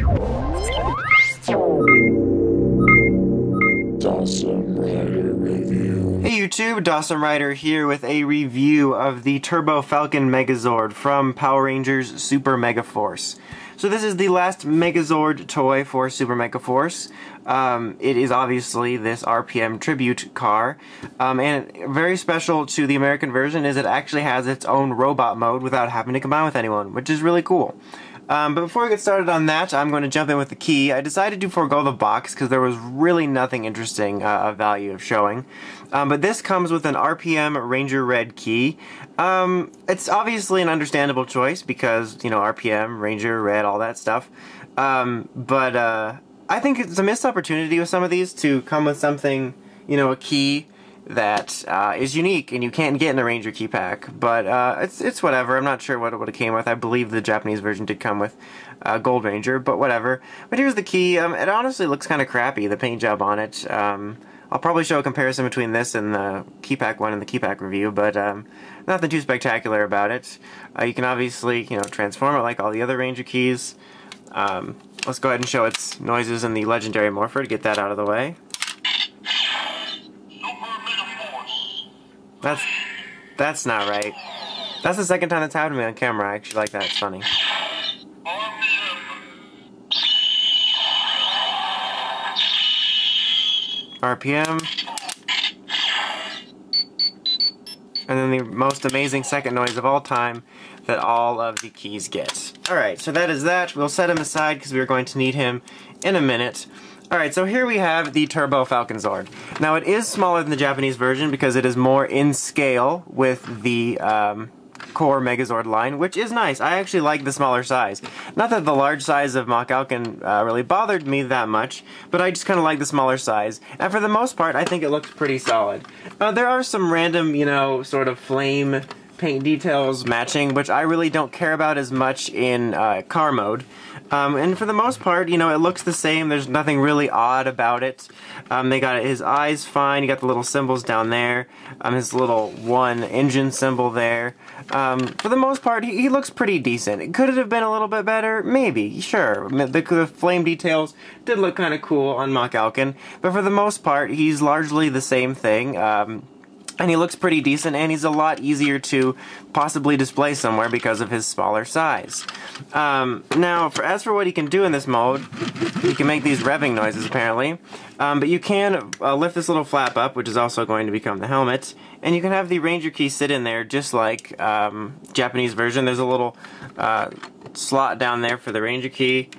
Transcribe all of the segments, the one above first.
Hey YouTube, Dawson Rider here with a review of the Turbo Falcon Megazord from Power Rangers Super Megaforce. So this is the last Megazord toy for Super Megaforce. It is obviously this RPM tribute car, and very special to the American version is it actually has its own robot mode without having to combine with anyone, which is really cool. But before we get started on that, I'm going to jump in with the key. I decided to forego the box because there was really nothing interesting of value of showing. But this comes with an RPM Ranger Red key. It's obviously an understandable choice because, you know, RPM, Ranger, Red, all that stuff. But I think it's a missed opportunity with some of these to come with something, you know, a key that is unique and you can't get in a Ranger key pack, but it's whatever. I'm not sure what it would have came with. I believe the Japanese version did come with Gold Ranger, but whatever. But here's the key. It honestly looks kind of crappy, the paint job on it. I'll probably show a comparison between this and the key pack one and the key pack review, but nothing too spectacular about it. You can obviously, you know, transform it like all the other Ranger keys. Let's go ahead and show its noises in the Legendary Morpher to get that out of the way. That's not right. That's the second time that's happened to me on camera. I actually like that. It's funny. RPM. And then the most amazing second noise of all time that all of the keys get. Alright, so that is that. We'll set him aside because we're going to need him in a minute. Alright, so here we have the Turbo Falcon Zord. Now it is smaller than the Japanese version because it is more in scale with the core Megazord line, which is nice. I actually like the smaller size. Not that the large size of Mach-Alkin really bothered me that much, but I just kind of like the smaller size. And for the most part, I think it looks pretty solid. There are some random, you know, sort of flame paint details matching, which I really don't care about as much in car mode. And for the most part, you know, it looks the same. There's nothing really odd about it. They got his eyes fine. You got the little symbols down there. His little one engine symbol there. For the most part, he looks pretty decent. Could it have been a little bit better? Maybe, sure. The flame details did look kind of cool on Mach-Alkin, but for the most part, he's largely the same thing. And he looks pretty decent, and he's a lot easier to possibly display somewhere because of his smaller size. Now, as for what he can do in this mode, he can make these revving noises, apparently. But you can lift this little flap up, which is also going to become the helmet, and you can have the Ranger key sit in there, just like Japanese version. There's a little slot down there for the Ranger key,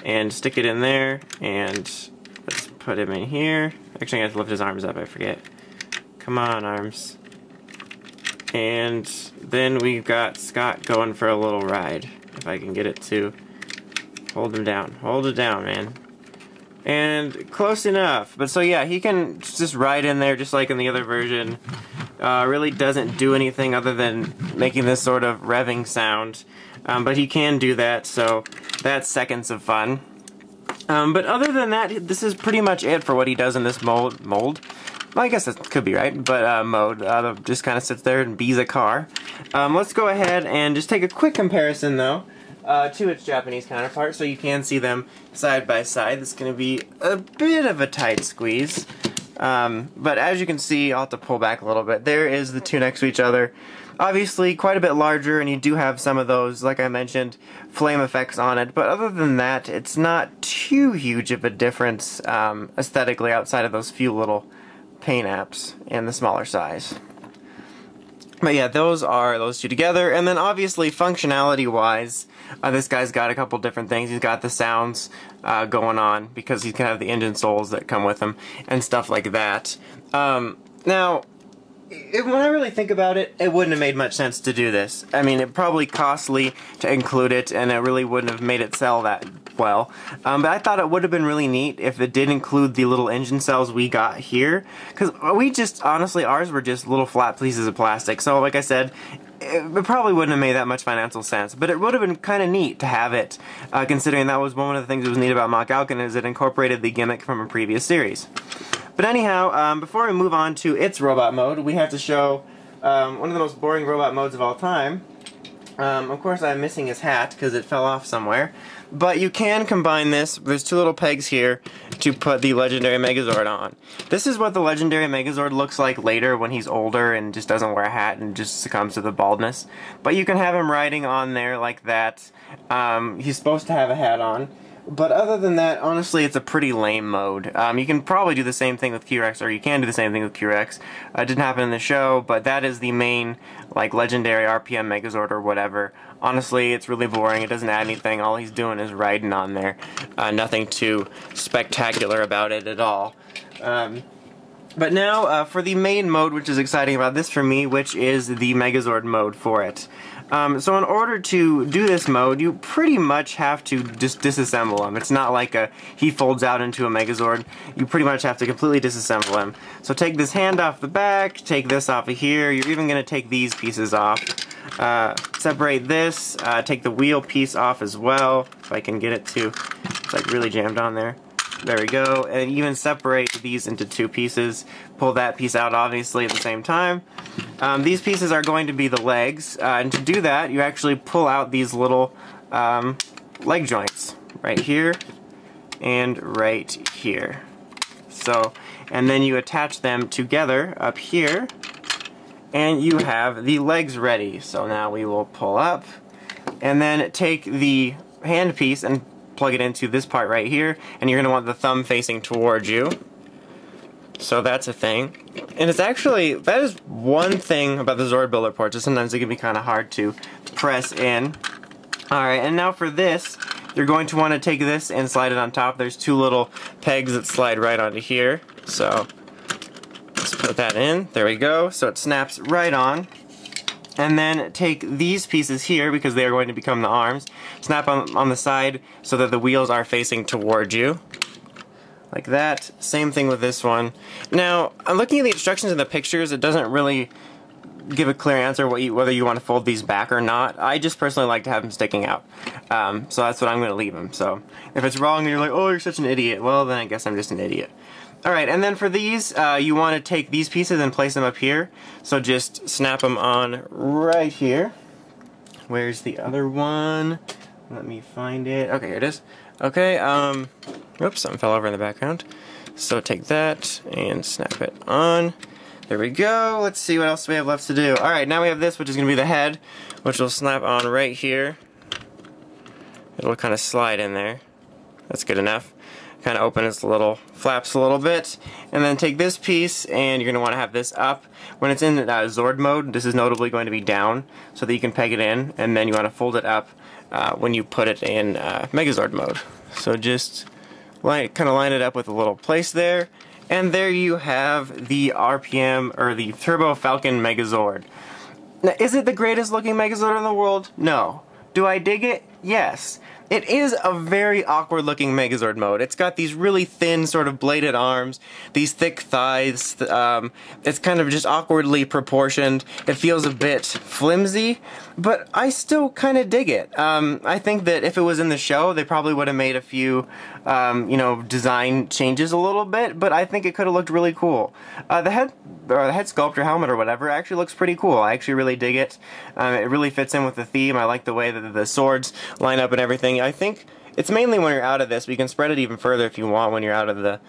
and stick it in there, and let's put him in here. Actually, I have to lift his arms up, I forget. Come on, arms. And then we've got Scott going for a little ride. If I can get it to hold him down. Hold it down, man. And close enough. But so yeah, he can just ride in there just like in the other version. Really doesn't do anything other than making this sort of revving sound. But he can do that, so that's seconds of fun. But other than that, this is pretty much it for what he does in this mold. Well, I guess that could be right, but mode just kind of sits there and bees a car. Let's go ahead and just take a quick comparison, though, to its Japanese counterpart, so you can see them side by side. This is going to be a bit of a tight squeeze, but as you can see, I'll have to pull back a little bit. There is the two next to each other. Obviously, quite a bit larger, and you do have some of those, like I mentioned, flame effects on it, but other than that, it's not too huge of a difference aesthetically outside of those few little paint apps and the smaller size. But yeah, those are those two together, and then obviously functionality wise, this guy's got a couple different things. He's got the sounds going on because he can have the engine souls that come with him and stuff like that. Now, when I really think about it, it wouldn't have made much sense to do this. I mean, it's probably costly to include it, and it really wouldn't have made it sell that well. But I thought it would have been really neat if it did include the little engine cells we got here. Because we just, honestly, ours were just little flat pieces of plastic. So, like I said, it probably wouldn't have made that much financial sense. But it would have been kind of neat to have it, considering that was one of the things that was neat about Mach-Alkin, is it incorporated the gimmick from a previous series. But anyhow, before we move on to its robot mode, we have to show one of the most boring robot modes of all time, Of course, I'm missing his hat because it fell off somewhere. But you can combine this. There's two little pegs here to put the Legendary Megazord on. This is what the Legendary Megazord looks like later when he's older and just doesn't wear a hat and just succumbs to the baldness. But you can have him riding on there like that. He's supposed to have a hat on. But other than that, honestly, it's a pretty lame mode. You can probably do the same thing with Q-Rex, or you can do the same thing with Q-Rex. It didn't happen in the show, but that is the main, like, Legendary RPM Megazord or whatever. Honestly, it's really boring. It doesn't add anything. All he's doing is riding on there. Nothing too spectacular about it at all. But now, for the main mode, which is exciting about this for me, which is the Megazord mode for it. So in order to do this mode, you pretty much have to just disassemble him. It's not like he folds out into a Megazord. You pretty much have to completely disassemble him. So take this hand off the back, take this off of here. You're even going to take these pieces off. Separate this, take the wheel piece off as well, if I can get it to, it's like really jammed on there. There we go, and even separate these into two pieces. Pull that piece out obviously at the same time. These pieces are going to be the legs, and to do that you actually pull out these little leg joints right here and right here. So, and then you attach them together up here and you have the legs ready. So now we will pull up and then take the hand piece and plug it into this part right here, and you're going to want the thumb facing towards you. So that's a thing. And it's actually, that is one thing about the Zord builder ports, sometimes it can be kind of hard to press in. Alright, and now for this, you're going to want to take this and slide it on top. There's two little pegs that slide right onto here. So let's put that in. There we go. So it snaps right on. And then take these pieces here, because they are going to become the arms, snap on the side so that the wheels are facing towards you. Like that. Same thing with this one. Now, I'm looking at the instructions in the pictures. It doesn't really give a clear answer whether you want to fold these back or not. I just personally like to have them sticking out. So that's what I'm going to leave them. So if it's wrong and you're like, oh, you're such an idiot, well, then I guess I'm just an idiot. Alright, and then for these, you want to take these pieces and place them up here. So just snap them on right here. Where's the other one? Let me find it. Okay, here it is. Okay, oops, something fell over in the background. So take that and snap it on. There we go. Let's see what else we have left to do. Alright, now we have this, which is going to be the head, which will snap on right here. It'll kind of slide in there. That's good enough. Kind of open its little flaps a little bit, and then take this piece and you're going to want to have this up. When it's in Zord mode, this is notably going to be down so that you can peg it in, and then you want to fold it up when you put it in Megazord mode. So just kind of line it up with a little place there, and there you have the RPM, or the Turbo Falcon Megazord. Now, is it the greatest looking Megazord in the world? No. Do I dig it? Yes. It is a very awkward looking Megazord mode. It's got these really thin sort of bladed arms, these thick thighs, it's kind of just awkwardly proportioned. It feels a bit flimsy, but I still kind of dig it. I think that if it was in the show, they probably would have made a few, you know, design changes a little bit, but I think it could have looked really cool. The head sculpt or helmet or whatever actually looks pretty cool. I actually really dig it. It really fits in with the theme. I like the way that the swords line up and everything. I think it's mainly when you're out of this, but you can spread it even further if you want when you're out of the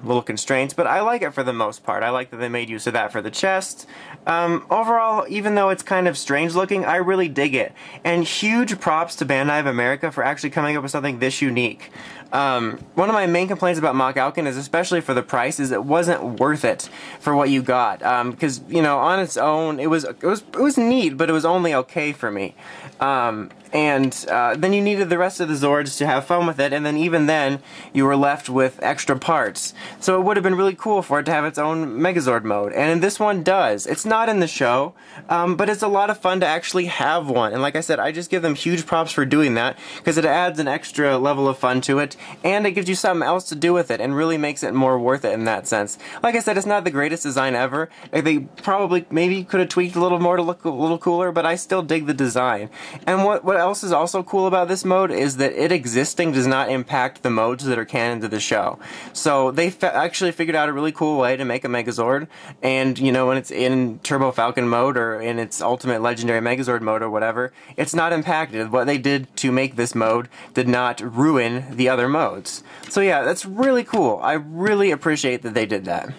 little constraints, but I like it for the most part. I like that they made use of that for the chest. Overall, even though it's kind of strange looking, I really dig it. And huge props to Bandai of America for actually coming up with something this unique. One of my main complaints about Mach Alkin is, especially for the price, is it wasn't worth it for what you got. Because, you know, on its own, it was neat, but it was only okay for me. Then you needed the rest of the Zords to have fun with it, and then even then, you were left with extra parts. So it would have been really cool for it to have its own Megazord mode, and this one does. It's not in the show, but it's a lot of fun to actually have one, and like I said, I just give them huge props for doing that, because it adds an extra level of fun to it, and it gives you something else to do with it, and really makes it more worth it in that sense. Like I said, it's not the greatest design ever. They probably maybe could have tweaked a little more to look a little cooler, but I still dig the design. And what else is also cool about this mode is that it existing does not impact the modes that are canon to the show. So they actually figured out a really cool way to make a Megazord, and you know, when it's in Turbo Falcon mode or in its ultimate Legendary Megazord mode or whatever, it's not impacted. What they did to make this mode did not ruin the other modes. So yeah, that's really cool. I really appreciate that they did that.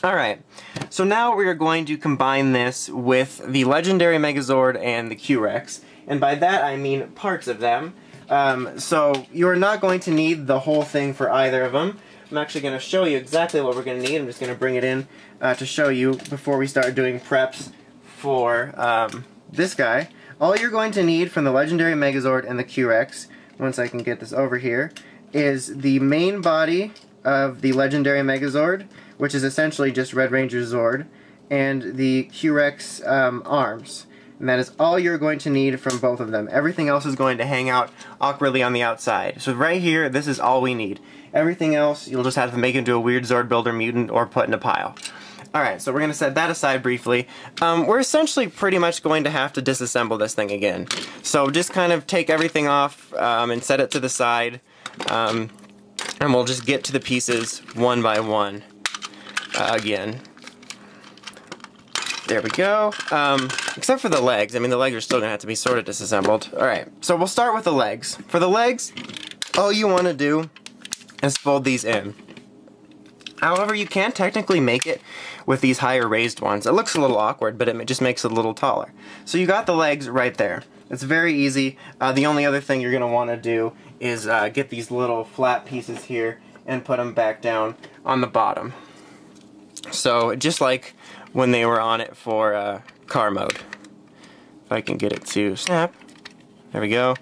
Alright, so now we are going to combine this with the Legendary Megazord and the Q-Rex, and by that I mean parts of them. So you're not going to need the whole thing for either of them. I'm actually going to show you exactly what we're going to need. I'm just going to bring it in to show you before we start doing preps for this guy. All you're going to need from the Legendary Megazord and the Q-Rex, once I can get this over here, is the main body of the Legendary Megazord, which is essentially just Red Ranger Zord, and the Q-Rex arms. And that is all you're going to need from both of them. Everything else is going to hang out awkwardly on the outside. So right here, this is all we need. Everything else, you'll just have to make into a weird Zord Builder mutant or put in a pile. Alright, so we're going to set that aside briefly. We're essentially pretty much going to have to disassemble this thing again. So just kind of take everything off and set it to the side. And we'll just get to the pieces one by one. Again. There we go. Except for the legs. I mean, the legs are still going to have to be sort of disassembled. Alright, so we'll start with the legs. For the legs, all you want to do is fold these in. However, you can technically make it with these higher raised ones. It looks a little awkward, but it just makes it a little taller. So you got the legs right there. It's very easy. The only other thing you're going to want to do is get these little flat pieces here and put them back down on the bottom. So, just like when they were on it for car mode. If I can get it to snap. There we go.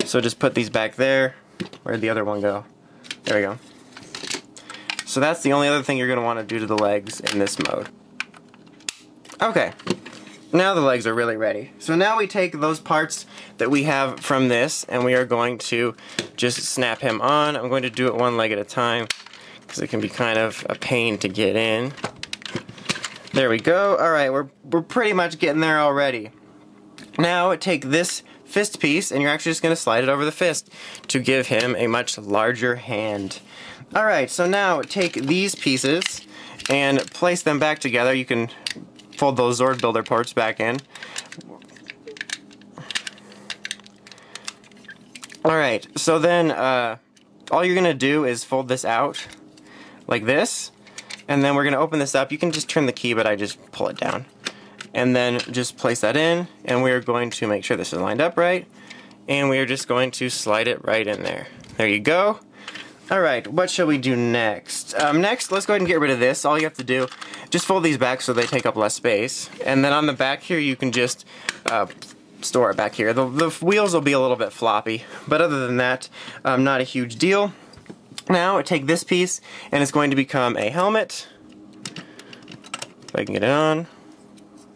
So just put these back there. Where'd the other one go? There we go. So that's the only other thing you're going to want to do to the legs in this mode. Okay. Now the legs are really ready. So now we take those parts that we have from this and we are going to just snap him on. I'm going to do it one leg at a time, because it can be kind of a pain to get in. There we go. Alright, we're pretty much getting there already. Now take this fist piece and you're actually just going to slide it over the fist to give him a much larger hand. Alright, so now take these pieces and place them back together. You can fold those Zord Builder parts back in. Alright, so then all you're going to do is fold this out like this, and then we're going to open this up. You can just turn the key, but I just pull it down. And then just place that in, and we're going to make sure this is lined up right, and we're just going to slide it right in there. There you go. Alright, what shall we do next? Next, let's go ahead and get rid of this. All you have to do, just fold these back so they take up less space. And then on the back here, you can just store it back here. The wheels will be a little bit floppy, but other than that, not a huge deal. Now, take this piece, and it's going to become a helmet. If I can get it on.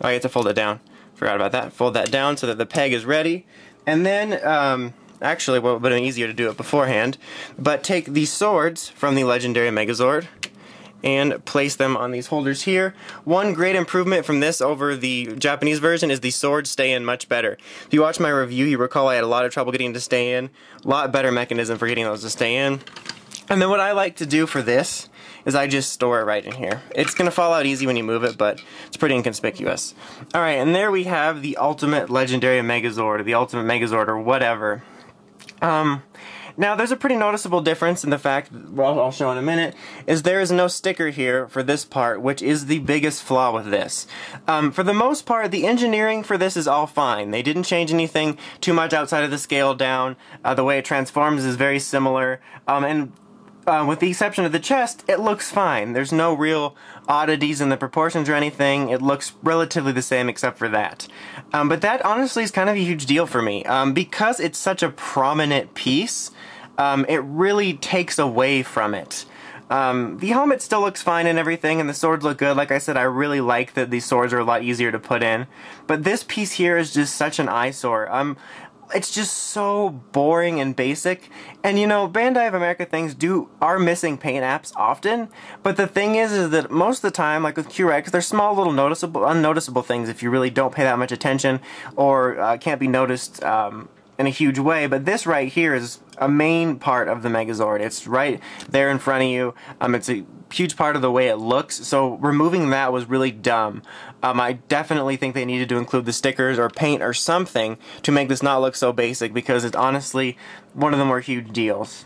Oh, I have to fold it down. Forgot about that. Fold that down so that the peg is ready. And then, actually, well, it would have been easier to do it beforehand, but take these swords from the Legendary Megazord and place them on these holders here. One great improvement from this over the Japanese version is the swords stay in much better. If you watch my review, you recall I had a lot of trouble getting them to stay in. A lot better mechanism for getting those to stay in. And then what I like to do for this is I just store it right in here. It's going to fall out easy when you move it, but it's pretty inconspicuous. Alright, and there we have the ultimate Legendary Megazord, or the ultimate Megazord, or whatever. Now there's a pretty noticeable difference in the fact, well, I'll show in a minute, is there is no sticker here for this part, which is the biggest flaw with this. For the most part, the engineering for this is all fine. They didn't change anything too much outside of the scale down. The way it transforms is very similar, and with the exception of the chest, it looks fine. There's no real oddities in the proportions or anything. It looks relatively the same except for that. But that honestly is kind of a huge deal for me. Because it's such a prominent piece, it really takes away from it. The helmet still looks fine and everything, and the swords look good. Like I said, I really like that these swords are a lot easier to put in. But this piece here is just such an eyesore. It's just so boring and basic, and you know, Bandai of America things are missing paint apps often, but the thing is that most of the time, like with Q-Rex, they're small little unnoticeable things if you really don't pay that much attention, or can't be noticed in a huge way, but this right here is a main part of the Megazord. It's right there in front of you. It's a huge part of the way it looks, so removing that was really dumb. I definitely think they needed to include the stickers or paint or something to make this not look so basic, because it's honestly one of the more huge deals.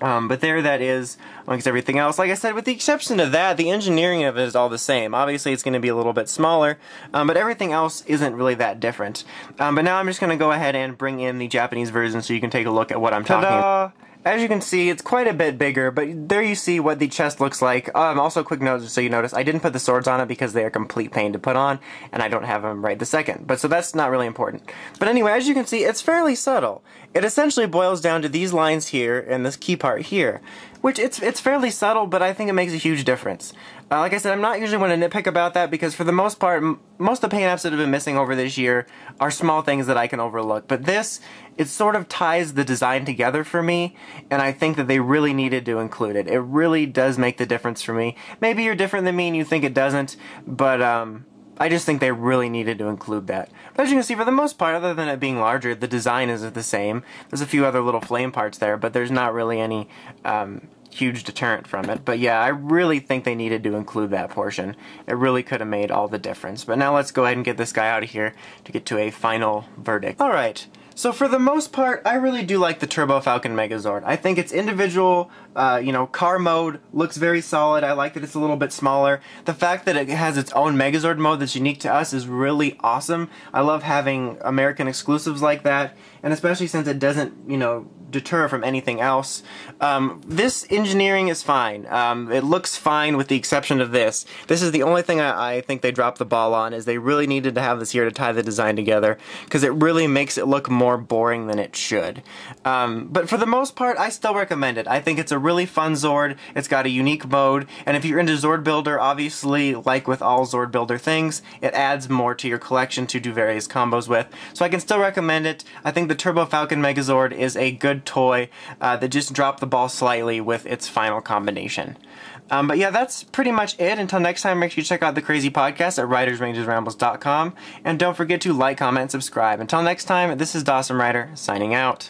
But there that is, amongst everything else. Like I said, with the exception of that, the engineering of it is all the same. Obviously, it's going to be a little bit smaller, but everything else isn't really that different. But now I'm just going to go ahead and bring in the Japanese version so you can take a look at what I'm talking about. As you can see, it's quite a bit bigger, but there you see what the chest looks like. Also, quick note, just so you notice, I didn't put the swords on it because they are complete pain to put on, and I don't have them right this second. But so that's not really important. But anyway, as you can see, it's fairly subtle. It essentially boils down to these lines here and this key part here, which it's fairly subtle, but I think it makes a huge difference. Like I said, I'm not usually one to nitpick about that because for the most part, most of the paint apps that have been missing over this year are small things that I can overlook. But this, it sort of ties the design together for me, and I think that they really needed to include it. It really does make the difference for me. Maybe you're different than me and you think it doesn't, but I just think they really needed to include that. But as you can see, for the most part, other than it being larger, the design is the same. There's a few other little flame parts there, but there's not really any huge deterrent from it. But yeah, I really think they needed to include that portion. It really could have made all the difference. But now let's go ahead and get this guy out of here to get to a final verdict. Alright. So for the most part, I really do like the Turbo Falcon Megazord. I think its individual, car mode looks very solid. I like that it's a little bit smaller. The fact that it has its own Megazord mode that's unique to us is really awesome. I love having American exclusives like that, and especially since it doesn't, deter from anything else. This engineering is fine. It looks fine with the exception of this. This is the only thing I think they dropped the ball on, is they really needed to have this here to tie the design together, because it really makes it look more boring than it should. But for the most part, I still recommend it. I think it's a really fun Zord. It's got a unique mode, and if you're into Zord Builder, obviously, like with all Zord Builder things, it adds more to your collection to do various combos with. So I can still recommend it. I think the Turbo Falcon Megazord is a good toy that just dropped the ball slightly with its final combination. But yeah, that's pretty much it. Until next time, make sure you check out the Crazy Podcast at writersrangesrambles.com, and don't forget to like, comment, and subscribe. Until next time, this is Dawson Ryder, signing out.